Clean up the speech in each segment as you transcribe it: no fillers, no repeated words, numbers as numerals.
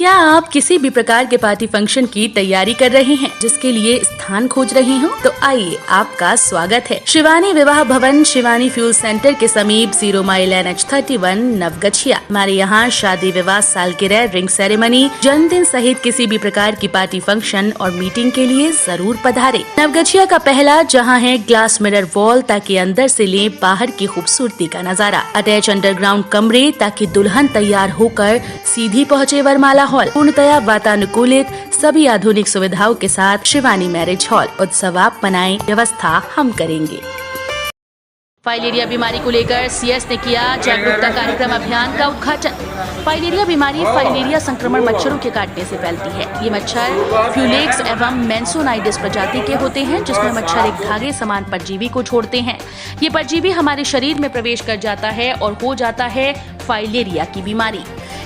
क्या आप किसी भी प्रकार के पार्टी फंक्शन की तैयारी कर रहे हैं, जिसके लिए स्थान खोज रहे हो? तो आइए, आपका स्वागत है शिवानी विवाह भवन, शिवानी फ्यूल सेंटर के समीप 0 माइल NH31 नवगछिया। हमारे यहाँ शादी, विवाह, सालगिरह, रिंग सेरेमनी, जन्मदिन सहित किसी भी प्रकार की पार्टी फंक्शन और मीटिंग के लिए जरूर पधारे। नवगछिया का पहला जहाँ है ग्लास मिरर वॉल, ताकि अंदर से ले बाहर की खूबसूरती का नजारा। अटैच अंडरग्राउंड कमरे, ताकि दुल्हन तैयार होकर सीधी पहुँचे वरमाला हॉल। पूर्णतया वातानुकूलित, सभी आधुनिक सुविधाओं के साथ शिवानी मैरिज हॉल। उत्सव आप मनाएं, व्यवस्था हम करेंगे। फाइलेरिया बीमारी को लेकर CS ने किया जागरूकता कार्यक्रम अभियान का उद्घाटन। फाइलेरिया बीमारी फाइलेरिया संक्रमण मच्छरों के काटने से फैलती है। ये मच्छर फ्यूलेक्स एवं मेंसोनाइडिस प्रजाति के होते हैं, जिसमें मच्छर एक धागे समान परजीवी को छोड़ते हैं। ये परजीवी हमारे शरीर में प्रवेश कर जाता है और हो जाता है फाइलेरिया की बीमारी।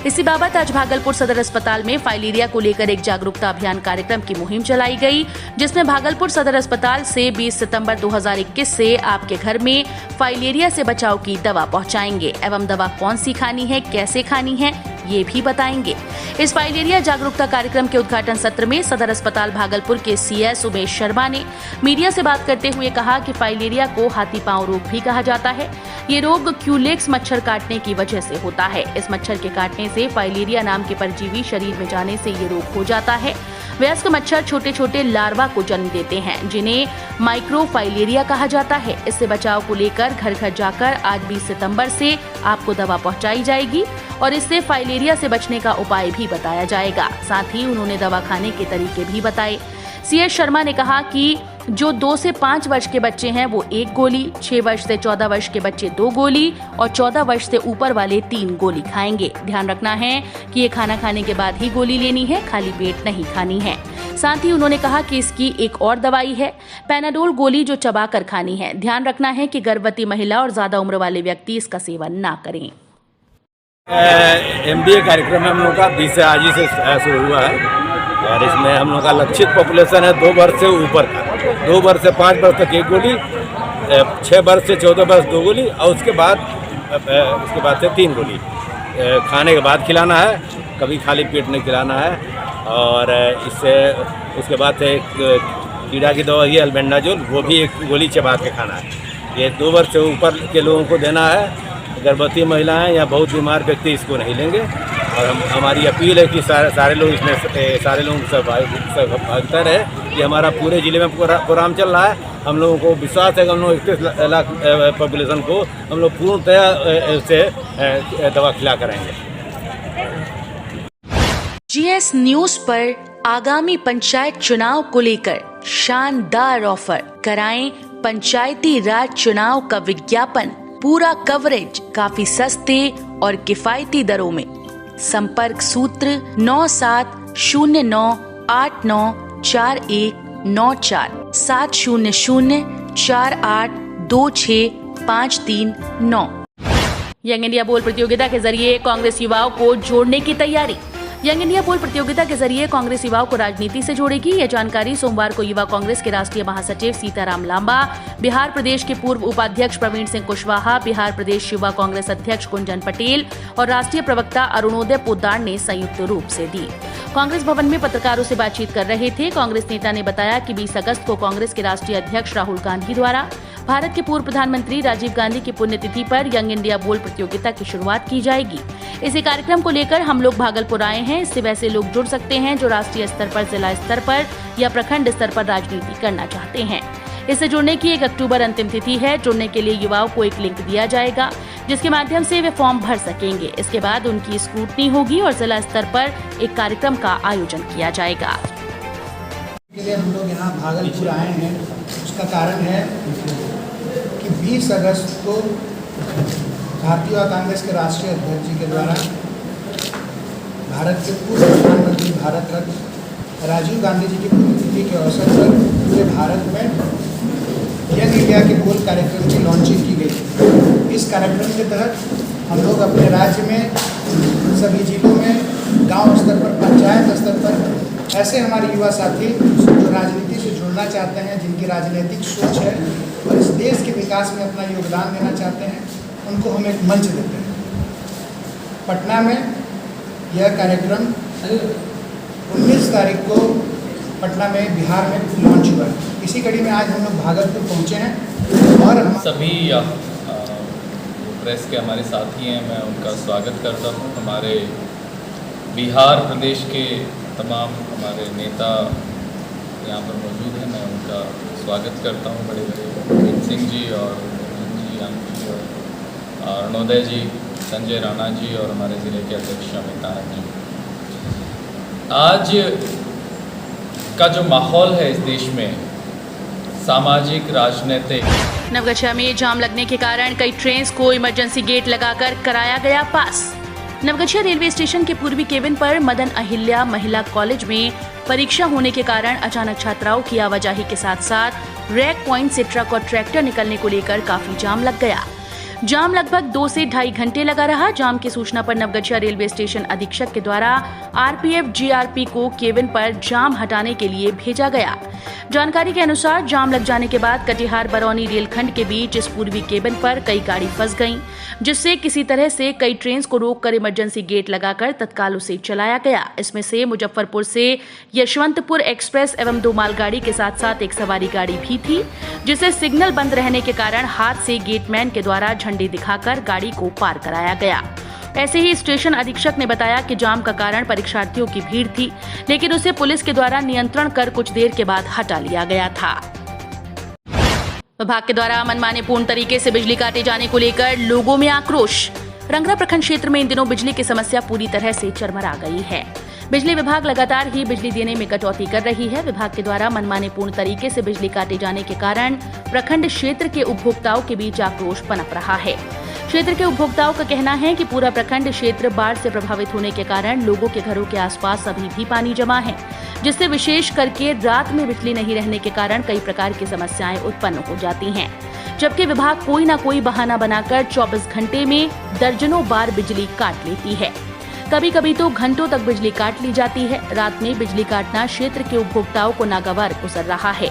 इसी बाबत आज भागलपुर सदर अस्पताल में फाइलेरिया को लेकर एक जागरूकता अभियान कार्यक्रम की मुहिम चलाई गई, जिसमें भागलपुर सदर अस्पताल से 20 सितंबर 2021 से आपके घर में फाइलेरिया से बचाव की दवा पहुंचाएंगे एवं दवा कौन सी खानी है, कैसे खानी है, ये भी बताएंगे। इस फाइलेरिया जागरूकता कार्यक्रम के उद्घाटन सत्र में सदर अस्पताल भागलपुर के CS उमेश शर्मा ने मीडिया से बात करते हुए कहा कि फाइलेरिया को हाथी पांव रोग भी कहा जाता है। ये रोग क्यूलेक्स मच्छर काटने की वजह से होता है। इस मच्छर के काटने से फाइलेरिया नाम के परजीवी शरीर में जाने से ये रोग हो जाता है। वयस्क मच्छर छोटे छोटे लार्वा को जन्म देते हैं, जिन्हें माइक्रोफाइलेरिया कहा जाता है। इससे बचाव को लेकर घर घर जाकर आज 20 सितंबर से आपको दवा पहुंचाई जाएगी और इससे फाइलेरिया से बचने का उपाय भी बताया जाएगा। साथ ही उन्होंने दवा खाने के तरीके भी बताए। CS शर्मा ने कहा कि जो 2 से 5 वर्ष के बच्चे हैं वो 1 गोली, 6 वर्ष से 14 वर्ष के बच्चे 2 गोली और 14 वर्ष से ऊपर वाले 3 गोली खाएंगे। ध्यान रखना है कि ये खाना खाने के बाद ही गोली लेनी है, खाली पेट नहीं खानी है। साथ ही उन्होंने कहा कि इसकी एक और दवाई है, पैनाडोल गोली, जो चबाकर खानी है। ध्यान रखना है कि गर्भवती महिला और ज्यादा उम्र वाले व्यक्ति इसका सेवन ना करें। MBA कार्यक्रम हम लोग का 20 से आज ही से शुरू हुआ है और इसमें हम लोग का लक्षित पॉपुलेशन है 2 वर्ष से ऊपर का। 2 वर्ष से 5 वर्ष तक 1 गोली, 6 वर्ष से 14 वर्ष 2 गोली और उसके बाद से 3 गोली खाने के बाद खिलाना है, कभी खाली पेट नहीं खिलाना है। और इससे उसके बाद से एक कीड़ा की दवा है अल्बेंडाजोल, वो भी 1 गोली चबा के खाना है। ये 2 वर्ष से ऊपर के लोगों को देना है। गर्भवती महिलाएं या बहुत बीमार व्यक्ति इसको नहीं लेंगे। और हमारी अपील है कि सारे लोग इसमें सारे लोगों को सहभागिता रहे। कि हमारा पूरे ज़िले में प्रोग्राम चल रहा है। हम लोगों को विश्वास है कि हम लोग 31 लाख पॉपुलेशन को हम लोग पूर्णतया से दवा खिला करेंगे। GS न्यूज पर आगामी पंचायत चुनाव को लेकर शानदार ऑफर। कराएं पंचायती राज चुनाव का विज्ञापन, पूरा कवरेज काफी सस्ते और किफायती दरों में। संपर्क सूत्र 9709894194 700482653 यंग इंडिया पोल प्रतियोगिता के जरिए कांग्रेस युवाओं को जोड़ने की तैयारी। यंग इंडिया पोल प्रतियोगिता के जरिए कांग्रेस युवाओं को राजनीति से जोड़ेगी। यह जानकारी सोमवार को युवा कांग्रेस के राष्ट्रीय महासचिव सीताराम लांबा, बिहार प्रदेश के पूर्व उपाध्यक्ष प्रवीण सिंह कुशवाहा, बिहार प्रदेश युवा कांग्रेस अध्यक्ष कुंजन पटेल और राष्ट्रीय प्रवक्ता अरुणोदय पोद्दार ने संयुक्त रूप से दी। कांग्रेस भवन में पत्रकारों से बातचीत कर रहे थे। कांग्रेस नेता ने बताया कि 20 अगस्त को कांग्रेस के राष्ट्रीय अध्यक्ष राहुल गांधी द्वारा भारत के पूर्व प्रधानमंत्री राजीव गांधी की पुण्यतिथि पर यंग इंडिया बोल प्रतियोगिता की शुरुआत की जाएगी। इसी कार्यक्रम को लेकर हम लोग भागलपुर आए हैं। इससे वैसे लोग जुड़ सकते हैं जो राष्ट्रीय स्तर पर, जिला स्तर पर या प्रखंड स्तर पर राजनीति करना चाहते हैं। इससे जुड़ने की 1 अक्टूबर अंतिम तिथि है। जुड़ने के लिए युवाओं को एक लिंक दिया जाएगा, जिसके माध्यम से वे फॉर्म भर सकेंगे। इसके बाद उनकी स्क्रूटनी होगी और जिला स्तर पर एक कार्यक्रम का आयोजन किया जाएगा। के लिए हम लोग यहाँ भागलपुर आए हैं। उसका कारण है कि 20 अगस्त को भारतीय कांग्रेस के राष्ट्रीय अध्यक्ष जी के द्वारा भारत के पूर्व प्रधानमंत्री भारत रत्न राजीव गांधी जी की पुण्यतिथि के अवसर पर पूरे भारत में यंग इंडिया के गोल कार्यक्रम की लॉन्चिंग की गई। इस कार्यक्रम के तहत हम लोग अपने राज्य में सभी जिलों में, गांव स्तर पर, पंचायत स्तर पर ऐसे हमारे युवा साथी जो राजनीति से जुड़ना चाहते हैं, जिनकी राजनीतिक सोच है और इस देश के विकास में अपना योगदान देना चाहते हैं, उनको हम एक मंच देते हैं। पटना में यह कार्यक्रम 19 तारीख को पटना में बिहार में लॉन्च हुआ। इसी कड़ी में आज हम लोग भागलपुर पहुँचे हैं और हम सभी प्रेस के हमारे साथी हैं, मैं उनका स्वागत करता हूं। हमारे बिहार प्रदेश के तमाम हमारे नेता यहाँ पर मौजूद हैं, मैं उनका स्वागत करता हूं। बड़े वीर सिंह जी और जी और अरुणोदय जी, संजय राणा जी और हमारे ज़िले के अध्यक्ष अमित आनंद जी। आज का जो माहौल है इस देश में, सामाजिक राजनीतिक, नवगछिया में जाम लगने के कारण कई ट्रेन्स को इमरजेंसी गेट लगाकर कराया गया पास। नवगछिया रेलवे स्टेशन के पूर्वी केबिन पर मदन अहिल्या महिला कॉलेज में परीक्षा होने के कारण अचानक छात्राओं की आवाजाही के साथ साथ रैक पॉइंट से ट्रक और ट्रैक्टर निकलने को लेकर काफी जाम लग गया। जाम लगभग 2 से ढाई घंटे लगा रहा। जाम की सूचना पर नवगछिया रेलवे स्टेशन अधीक्षक के द्वारा आरपीएफ जीआरपी को केबिन पर जाम हटाने के लिए भेजा गया। जानकारी के अनुसार जाम लग जाने के बाद कटिहार बरौनी रेलखंड के बीच इस पूर्वी केबिन पर कई गाड़ी फंस गईं, जिससे किसी तरह से कई ट्रेन को रोककर इमरजेंसी गेट लगाकर तत्काल उसे चलाया गया। इसमें से मुजफ्फरपुर से यशवंतपुर एक्सप्रेस एवं 2 मालगाड़ी के साथ साथ एक सवारी गाड़ी भी थी, जिसे सिग्नल बंद रहने के कारण हाथ से गेटमैन के द्वारा झंडे दिखाकर गाड़ी को पार कराया गया। ऐसे ही स्टेशन अधीक्षक ने बताया कि जाम का कारण परीक्षार्थियों की भीड़ थी, लेकिन उसे पुलिस के द्वारा नियंत्रण कर कुछ देर के बाद हटा लिया गया था। विभाग के द्वारा मनमाने पूर्ण तरीके से बिजली काटे जाने को लेकर लोगों में आक्रोश। रंगरा प्रखंड क्षेत्र में इन दिनों बिजली की समस्या पूरी तरह से चरमरा गई है। बिजली विभाग लगातार ही बिजली देने में कटौती कर रही है। विभाग के द्वारा मनमाने पूर्ण तरीके से बिजली काटे जाने के कारण प्रखंड क्षेत्र के उपभोक्ताओं के बीच आक्रोश पनप रहा है। क्षेत्र के उपभोक्ताओं का कहना है कि पूरा प्रखंड क्षेत्र बाढ़ से प्रभावित होने के कारण लोगों के घरों के आसपास अभी भी पानी जमा है, जिससे विशेष करके रात में बिजली नहीं रहने के कारण कई प्रकार की समस्याएं उत्पन्न हो जाती हैं। जबकि विभाग कोई न कोई बहाना बनाकर 24 घंटे में दर्जनों बार बिजली काट लेती है। कभी कभी तो घंटों तक बिजली काट ली जाती है। रात में बिजली काटना क्षेत्र के उपभोक्ताओं को नागवार गुजर रहा है।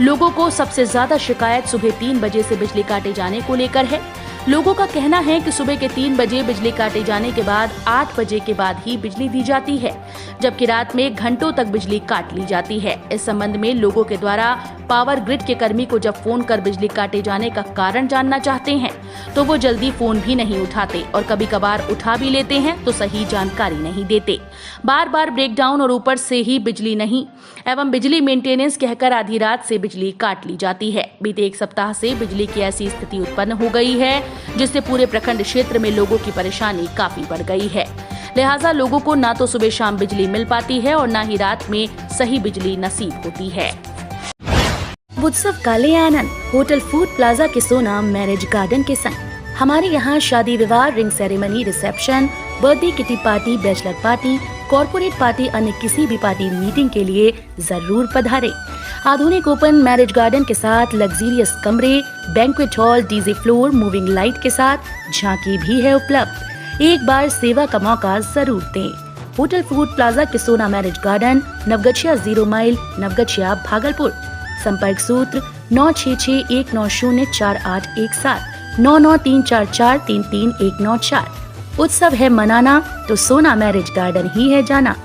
लोगों को सबसे ज्यादा शिकायत सुबह 3 बजे से बिजली काटे जाने को लेकर है। लोगों का कहना है कि सुबह के 3 बजे बिजली काटे जाने के बाद 8 बजे के बाद ही बिजली दी जाती है, जबकि रात में घंटों तक बिजली काट ली जाती है। इस संबंध में लोगों के द्वारा पावर ग्रिड के कर्मी को जब फोन कर बिजली काटे जाने का कारण जानना चाहते हैं तो वो जल्दी फोन भी नहीं उठाते और कभी कभार उठा भी लेते हैं तो सही जानकारी नहीं देते। बार बार ब्रेकडाउन और ऊपर से ही बिजली नहीं एवं बिजली मेंटेनेंस कहकर आधी रात से बिजली काट ली जाती है। बीते 1 सप्ताह से बिजली की ऐसी स्थिति उत्पन्न हो गई है, जिससे पूरे प्रखंड क्षेत्र में लोगों की परेशानी काफी बढ़ गई है। लिहाजा लोगों को ना तो सुबह शाम बिजली मिल पाती है और न ही रात में सही बिजली नसीब होती है। उत्सव का ले आनंद होटल फूड प्लाजा के सोना मैरिज गार्डन के संग। हमारे यहाँ शादी विवाह, ring ceremony, reception, birthday kitty party, bachelor party, corporate party, अन्य किसी भी पार्टी मीटिंग के लिए जरूर पधारें। आधुनिक ओपन मैरिज गार्डन के साथ लग्जरियस कमरे, banquet hall, DJ floor, moving light के साथ झांकी भी है उपलब्ध। एक बार सेवा का मौका जरूर दें। होटल फूड प्लाजा के Sona marriage garden, Naugachia 0 mile, Naugachia, Bhagalpur. संपर्क सूत्र 9661904817, 9934433194। उत्सव है मनाना तो सोना मैरिज गार्डन ही है जाना।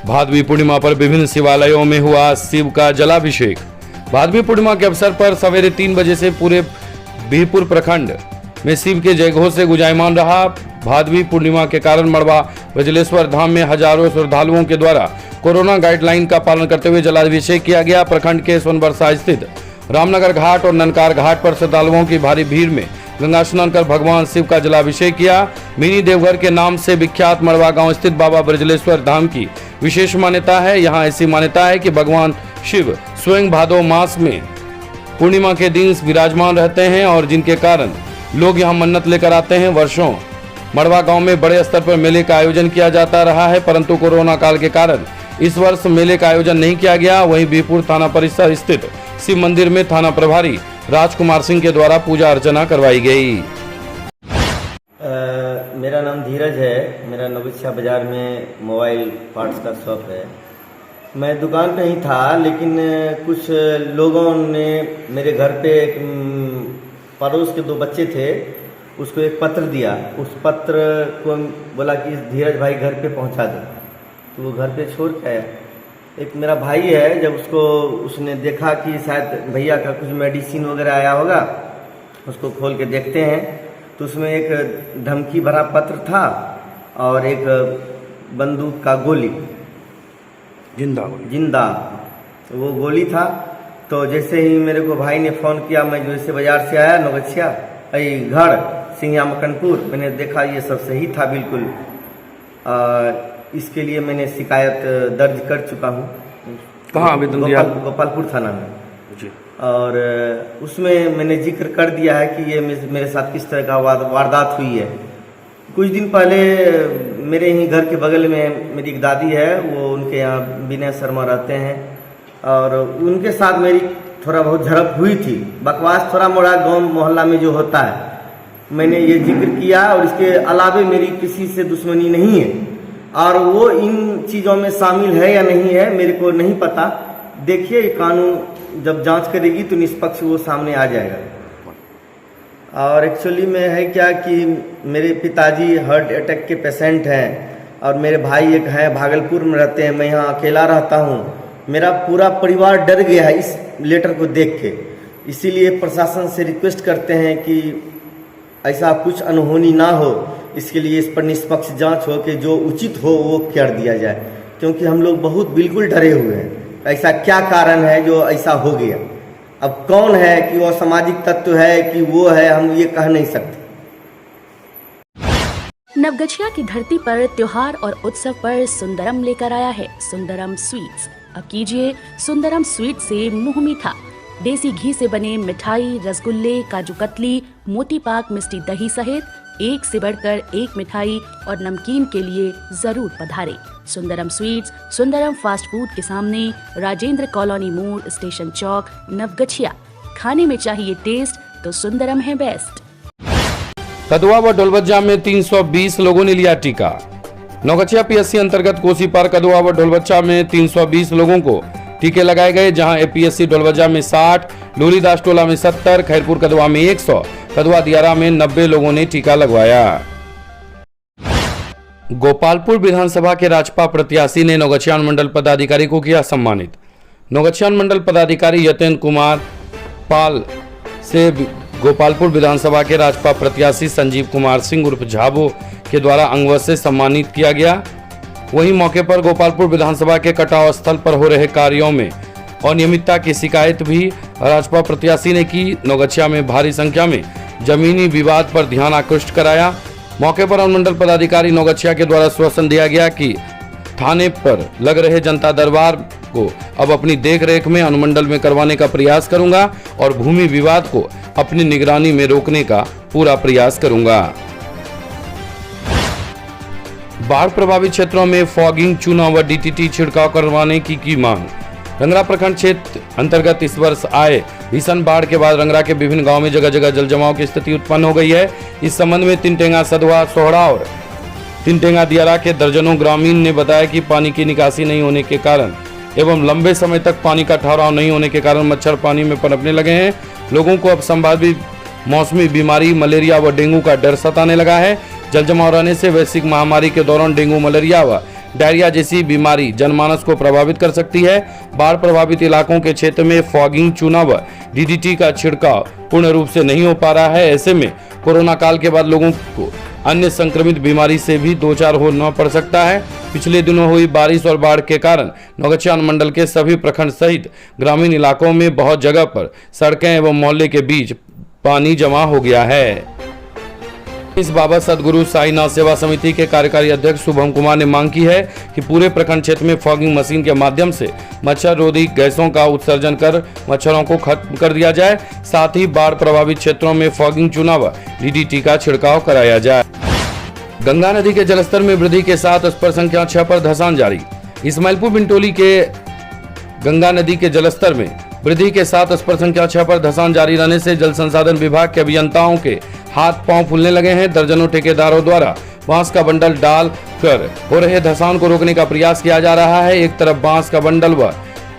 भादवी पूर्णिमा पर विभिन्न शिवालयों में हुआ शिव का जलाभिषेक। भादवी पूर्णिमा के अवसर पर सवेरे 3 बजे से पूरे बीरपुर प्रखंड में शिव के जयघोष से गुंजायमान रहा। भादवी पूर्णिमा के कारण मड़वा ब्रजलेश्वर धाम में हजारों श्रद्धालुओं के द्वारा कोरोना गाइडलाइन का पालन करते हुए जलाभिषेक किया गया। प्रखंड के सोनबरसा स्थित रामनगर घाट और ननकार घाट पर श्रद्धालुओं की भारी भीड़ में गंगा स्नान कर भगवान शिव का जलाभिषेक किया। मिनी देवघर के नाम से विख्यात मड़वा गांव स्थित बाबा ब्रजलेश्वर धाम की विशेष मान्यता है। यहाँ ऐसी मान्यता है कि भगवान शिव स्वयं भादो मास में पूर्णिमा के दिन विराजमान रहते हैं और जिनके कारण लोग यहाँ मन्नत लेकर आते हैं। वर्षों मड़वा गांव में बड़े स्तर पर मेले का आयोजन किया जाता रहा है, परंतु कोरोना काल के कारण इस वर्ष मेले का आयोजन नहीं किया गया। वहीं बीरपुर थाना परिसर स्थित शिव मंदिर में थाना प्रभारी राजकुमार सिंह के द्वारा पूजा अर्चना करवाई गई। मेरा नाम धीरज है। मेरा नवगछिया बाजार में मोबाइल पार्ट्स का शॉप है। मैं दुकान पे ही था, लेकिन कुछ लोगों ने मेरे घर पे पड़ोस के 2 बच्चे थे, उसको एक पत्र दिया। उस पत्र को बोला कि धीरज भाई घर पे पहुंचा दो, तो वो घर पे छोड़ के आया। एक मेरा भाई है, जब उसने देखा कि शायद भैया का कुछ मेडिसिन वगैरह आया होगा, उसको खोल के देखते हैं तो उसमें एक धमकी भरा पत्र था और एक बंदूक का गोली, जिंदा वो गोली था। तो जैसे ही मेरे को भाई ने फ़ोन किया, मैं जैसे बाज़ार से आया नौगछिया घर सिंघिया मकनपुर, मैंने देखा ये सब सही था बिल्कुल। इसके लिए मैंने शिकायत दर्ज कर चुका हूँ। कहाँ आवेदन दिया? गोपालपुर थाना में जी। और उसमें मैंने जिक्र कर दिया है कि ये मेरे साथ किस तरह का वारदात हुई है। कुछ दिन पहले मेरे ही घर के बगल में मेरी एक दादी है, वो उनके यहाँ विनय शर्मा रहते हैं, और उनके साथ मेरी थोड़ा बहुत झड़प हुई थी। बकवास थोड़ा मोड़ा गांव मोहल्ला में जो होता है, मैंने ये जिक्र किया। और इसके अलावे मेरी किसी से दुश्मनी नहीं है, और वो इन चीज़ों में शामिल है या नहीं है मेरे को नहीं पता। देखिए, कानून जब जांच करेगी तो निष्पक्ष वो सामने आ जाएगा। और एक्चुअली में है क्या कि मेरे पिताजी हार्ट अटैक के पेशेंट हैं, और मेरे भाई एक हैं भागलपुर में रहते हैं, मैं यहाँ अकेला रहता हूँ। मेरा पूरा परिवार डर गया है इस लेटर को देख के। इसीलिए प्रशासन से रिक्वेस्ट करते हैं कि ऐसा कुछ अनहोनी ना हो, इसके लिए इस पर निष्पक्ष जांच हो कि जो उचित हो वो कर दिया जाए, क्योंकि हम लोग बहुत बिल्कुल डरे हुए हैं। ऐसा क्या कारण है जो ऐसा हो गया? अब कौन है कि वो सामाजिक तत्व है कि वो है, हम ये कह नहीं सकते। नवगछिया की धरती पर त्योहार और उत्सव पर सुंदरम लेकर आया है सुंदरम स्वीट्स। अब कीजिए सुंदरम स्वीट से मुंह मीठा। देसी घी से बने मिठाई, रसगुल्ले, काजू कतली, मोती पाक, मिष्टी दही सहित एक से बढ़कर एक मिठाई और नमकीन के लिए जरूर पधारे। Sundaram sweets, Sundaram fast food के सामने, राजेंद्र कॉलोनी मोड़, स्टेशन चौक, नवगछिया। खाने में चाहिए टेस्ट तो सुंदरम है बेस्ट। कदवा व ढोलबज्जा में 320 लोगों ने लिया टीका। नौगछिया पीएससी अंतर्गत कोसी पार कदवा व ढोलबज्जा में 320 लोगों को टीके लगाए गए, जहां एपीएससी ढोलबज्जा में 60, लोलीदास टोला में 70, खैरपुर कदवा में 100, कदवा दियारा में 90 लोगों ने टीका लगवाया। गोपालपुर विधानसभा के राजपा प्रत्याशी ने नौगछिया मंडल पदाधिकारी को किया सम्मानित। नौगछिया मंडल पदाधिकारी यतेंद्र कुमार पाल से गोपालपुर विधानसभा के राजपा प्रत्याशी संजीव कुमार सिंह उर्फ झाबो के द्वारा अंगवत से सम्मानित किया गया। वहीं मौके पर गोपालपुर विधानसभा के कटाव स्थल पर हो रहे कार्यों में अनियमितता की शिकायत भी राजपा प्रत्याशी ने की। नौगछिया में भारी संख्या में जमीनी विवाद पर ध्यान आकृष्ट कराया। मौके पर अनुमंडल पदाधिकारी नौगछिया के द्वारा आश्वासन दिया गया कि थाने पर लग रहे जनता दरबार को अब अपनी देखरेख में अनुमंडल में करवाने का प्रयास करूंगा और भूमि विवाद को अपनी निगरानी में रोकने का पूरा प्रयास करूंगा। बाढ़ प्रभावित क्षेत्रों में फॉगिंग, चूना व डीटीटी छिड़काव करवाने की मांग। रंगरा प्रखंड क्षेत्र अंतर्गत इस वर्ष आए भीषण बाढ़ के बाद रंगरा के विभिन्न गांवों में जगह जगह जल जमाव की स्थिति उत्पन्न हो गई है। इस संबंध में तिनटेंगा, सधवा, सोहड़ा और तिनटेंगा दियारा के दर्जनों ग्रामीण ने बताया कि पानी की निकासी नहीं होने के कारण एवं लंबे समय तक पानी का ठहराव नहीं होने के कारण मच्छर पानी में पनपने लगे हैं। लोगों को अब संभावित मौसमी बीमारी मलेरिया व डेंगू का डर सताने लगा है। जल जमाव रहने से वैश्विक महामारी के दौरान डेंगू, मलेरिया व डायरिया जैसी बीमारी जनमानस को प्रभावित कर सकती है। बाढ़ प्रभावित इलाकों के क्षेत्र में फॉगिंग, चूना व डीडीटी का छिड़काव पूर्ण रूप से नहीं हो पा रहा है। ऐसे में कोरोना काल के बाद लोगों को अन्य संक्रमित बीमारी से भी दो चार होना पड़ सकता है। पिछले दिनों हुई बारिश और बाढ़ के कारण नौगछिया मंडल के सभी प्रखंड सहित ग्रामीण इलाकों में बहुत जगह पर सड़कें एवं मोहल्ले के बीच पानी जमा हो गया है। इस बाबत सदगुरु साईनाथ सेवा समिति के कार्यकारी अध्यक्ष शुभम कुमार ने मांग की है कि पूरे प्रखंड क्षेत्र में फॉगिंग मशीन के माध्यम से मच्छर रोधी गैसों का उत्सर्जन कर मच्छरों को खत्म कर दिया जाए। साथ ही बाढ़ प्रभावित क्षेत्रों में फॉगिंग, चूना व डीडीटी का छिड़काव कराया जाए। गंगा नदी के जलस्तर में वृद्धि के साथ स्तर संख्या 6 पर धसान जारी। इस्माइलपुर बिंटोली के गंगा नदी के जलस्तर में वृद्धि के साथ स्तर संख्या 6 पर धसान जारी रहने से जल संसाधन विभाग के अभियंताओं के हाथ पांव फूलने लगे हैं। दर्जनों ठेकेदारों द्वारा बांस का बंडल डाल कर हो रहे धसान को रोकने का प्रयास किया जा रहा है। एक तरफ बांस का बंडल व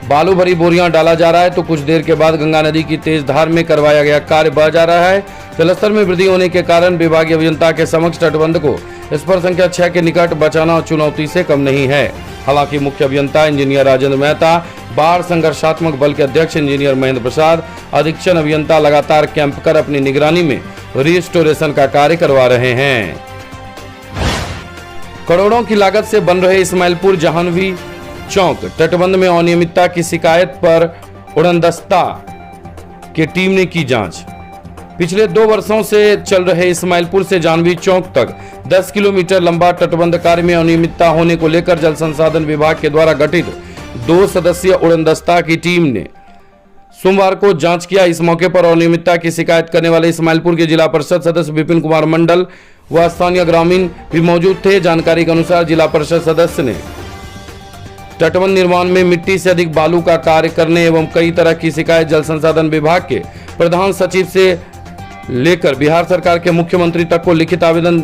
बालू भरी बोरियां डाला जा रहा है तो कुछ देर के बाद गंगा नदी की तेज धार में करवाया गया कार्य बह जा रहा है। जलस्तर में वृद्धि होने के कारण विभागीय अभियंता के समक्ष तटबंध को स्पर संख्या 6 के निकट बचाना चुनौती से कम नहीं है। हालांकि मुख्य अभियंता इंजीनियर राजेंद्र मेहता, बाढ़ संघर्षात्मक बल के अध्यक्ष इंजीनियर महेंद्र प्रसाद, अधीक्षण अभियंता लगातार कैंप कर अपनी निगरानी में रिस्टोरेशन का कार्य करवा रहे हैं। करोड़ों की लागत से बन रहे इस्माइलपुर जाह्नवी चौक तटबंध में अनियमितता की शिकायत पर उड़नदस्ता की टीम ने की जांच। पिछले 2 वर्षों से चल रहे इस्माइलपुर से जाह्नवी चौक तक 10 किलोमीटर लंबा तटबंध कार्य में अनियमितता होने को लेकर जल संसाधन विभाग के द्वारा गठित 2 सदस्यीय उड़नदस्ता की टीम ने सोमवार को जांच किया। इस मौके पर अनियमितता की शिकायत करने वाले इस्माइलपुर के जिला परिषद सदस्य विपिन कुमार मंडल व स्थानीय ग्रामीण भी मौजूद थे। जानकारी के अनुसार जिला परिषद सदस्य ने तटबंध निर्माण में मिट्टी से अधिक बालू का कार्य करने एवं कई तरह की शिकायत जल संसाधन विभाग के प्रधान सचिव से लेकर बिहार सरकार के मुख्यमंत्री तक को लिखित आवेदन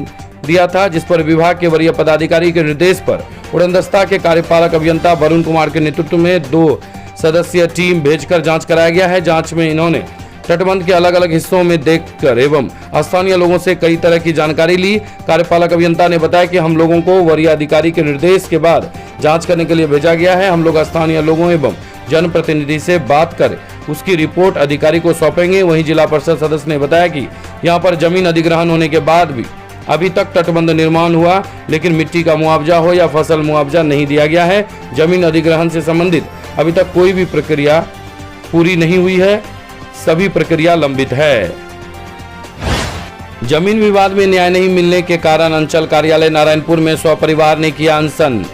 दिया था, जिस पर विभाग के वरीय पदाधिकारी के निर्देश पर उड़नदस्ता के कार्यपालक अभियंता वरुण कुमार के नेतृत्व में 2 सदस्यीय टीम भेजकर जांच कराया गया है। जांच में इन्होंने तटबंध के अलग अलग हिस्सों में देखकर एवं स्थानीय लोगों से कई तरह की जानकारी ली। कार्यपालक अभियंता ने बताया कि हम लोगों को वरीय अधिकारी के निर्देश के बाद जांच करने के लिए भेजा गया है। हम लोग स्थानीय लोगों एवं जनप्रतिनिधि से बात कर उसकी रिपोर्ट अधिकारी को सौंपेंगे। वहीं जिला परिषद सदस्य ने बताया कि यहाँ पर जमीन अधिग्रहण होने के बाद भी अभी तक तटबंध निर्माण हुआ, लेकिन मिट्टी का मुआवजा हो या फसल मुआवजा नहीं दिया गया है। जमीन अधिग्रहण से संबंधित अभी तक कोई भी प्रक्रिया पूरी नहीं हुई है, सभी प्रक्रिया लंबित है। जमीन विवाद में न्याय नहीं मिलने के कारण अंचल कार्यालय नारायणपुर में सपरिवार ने किया अनशन।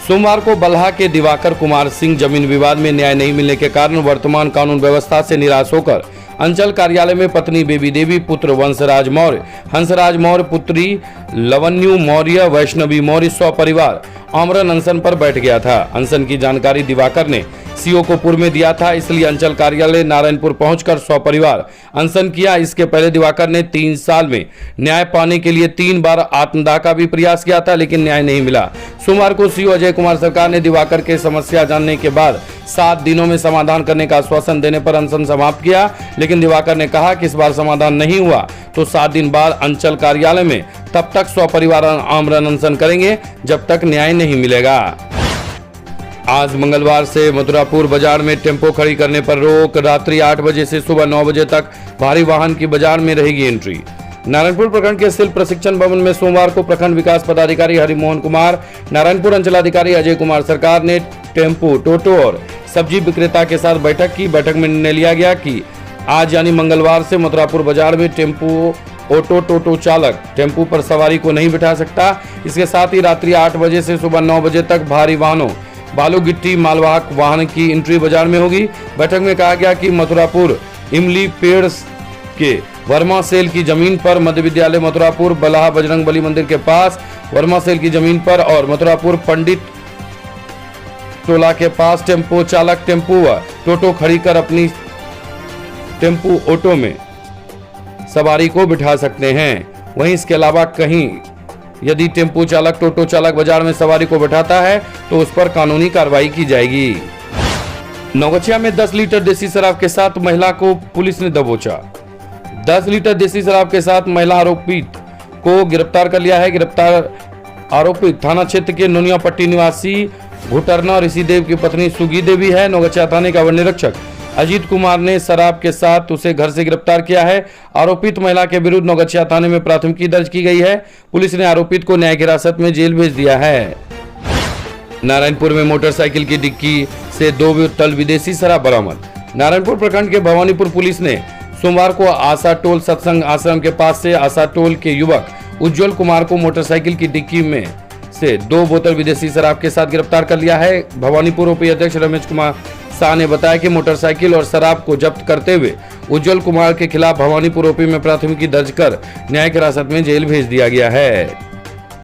सोमवार को बल्हा के दिवाकर कुमार सिंह जमीन विवाद में न्याय नहीं मिलने के कारण वर्तमान कानून व्यवस्था से निराश होकर अंचल कार्यालय में पत्नी बेबी देवी, पुत्र वंशराज मौर्य, हंसराज मौर्य, पुत्री लवन्यू मौर्य, वैष्णवी मौर्य सपरिवार आमरण अनशन पर बैठ गया था। अनशन की जानकारी दिवाकर ने सीओ को पूर्व में दिया था, इसलिए अंचल कार्यालय नारायणपुर पहुंचकर सपरिवार अनशन किया। इसके पहले दिवाकर ने 3 साल में न्याय पाने के लिए 3 बार आत्मदाह का भी प्रयास किया था, लेकिन न्याय नहीं मिला। सोमवार को सीओ अजय कुमार सरकार ने दिवाकर के समस्या जानने के बाद 7 दिनों में समाधान करने का आश्वासन देने पर अनशन समाप्त किया, लेकिन दिवाकर ने कहा कि इस बार समाधान नहीं हुआ तो 7 दिन बाद अंचल कार्यालय में तब तक सपरिवार आमरण अनशन करेंगे जब तक न्याय नहीं मिलेगा। आज मंगलवार से मथुरापुर बाजार में टेम्पो खड़ी करने पर रोक। रात्रि 8 बजे से सुबह 9 बजे तक भारी वाहन की बाजार में रहेगी एंट्री। नारायणपुर प्रखंड के शिल्प प्रशिक्षण भवन में सोमवार को प्रखंड विकास पदाधिकारी हरिमोहन कुमार, नारायणपुर अंचलाधिकारी अजय कुमार सरकार ने टेम्पो, टोटो और सब्जी विक्रेता के साथ बैठक की। बैठक में निर्णय लिया गया कि आज यानी मंगलवार से मथुरापुर बाजार में टेम्पो, ऑटो, टोटो चालक टेम्पो पर सवारी को नहीं बिठा सकता। इसके साथ ही रात्रि 8 बजे से सुबह 9 बजे तक भारी वाहनों, बालू गिट्टी, मालवाहक वाहन की एंट्री बाजार में होगी। बैठक में कहा गया कि मथुरापुर इमली पेड़ के वर्मा सेल की जमीन पर, मध्य विद्यालय मथुरापुर, बल्हा बजरंगबली मंदिर के पास वर्मा सेल की जमीन पर और मथुरापुर पंडित टोला के पास टेम्पो चालक टेम्पो व टोटो खड़ी कर अपनी टेम्पो ऑटो में सवारी को बिठा सकते हैं। वहीं इसके अलावा कहीं यदि टेम्पो चालक, टोटो चालक बाजार में सवारी को बिठाता है तो उस पर कानूनी कार्रवाई की जाएगी। नौगछिया में 10 लीटर देसी शराब के साथ महिला को पुलिस ने दबोचा। 10 लीटर देसी शराब के साथ महिला आरोपित को गिरफ्तार कर लिया है। गिरफ्तार आरोपित थाना क्षेत्र के नोनिया पट्टी निवासी घुटरना ऋषिदेव की पत्नी सुगी देवी है। नौगछिया थाने का वन निरीक्षक अजीत कुमार ने शराब के साथ उसे घर से गिरफ्तार किया है। आरोपित महिला के विरुद्ध नौगछिया थाने में प्राथमिकी दर्ज की गई है। पुलिस ने आरोपित को न्यायिक हिरासत में जेल भेज दिया है। नारायणपुर में मोटरसाइकिल की डिक्की से 2 बोतल विदेशी शराब बरामद। नारायणपुर प्रखंड के भवानीपुर पुलिस ने सोमवार को आशा टोल सत्संग आश्रम के पास से आशा टोल के युवक उज्जवल कुमार को मोटरसाइकिल की डिक्की में से 2 बोतल विदेशी शराब के साथ गिरफ्तार कर लिया है। भवानीपुर ओपी अध्यक्ष रमेश कुमार शाह ने बताया कि मोटरसाइकिल और शराब को जब्त करते हुए उज्जवल कुमार के खिलाफ भवानीपुर ओपी में प्राथमिकी दर्ज कर न्यायिक हिरासत में जेल भेज दिया गया है।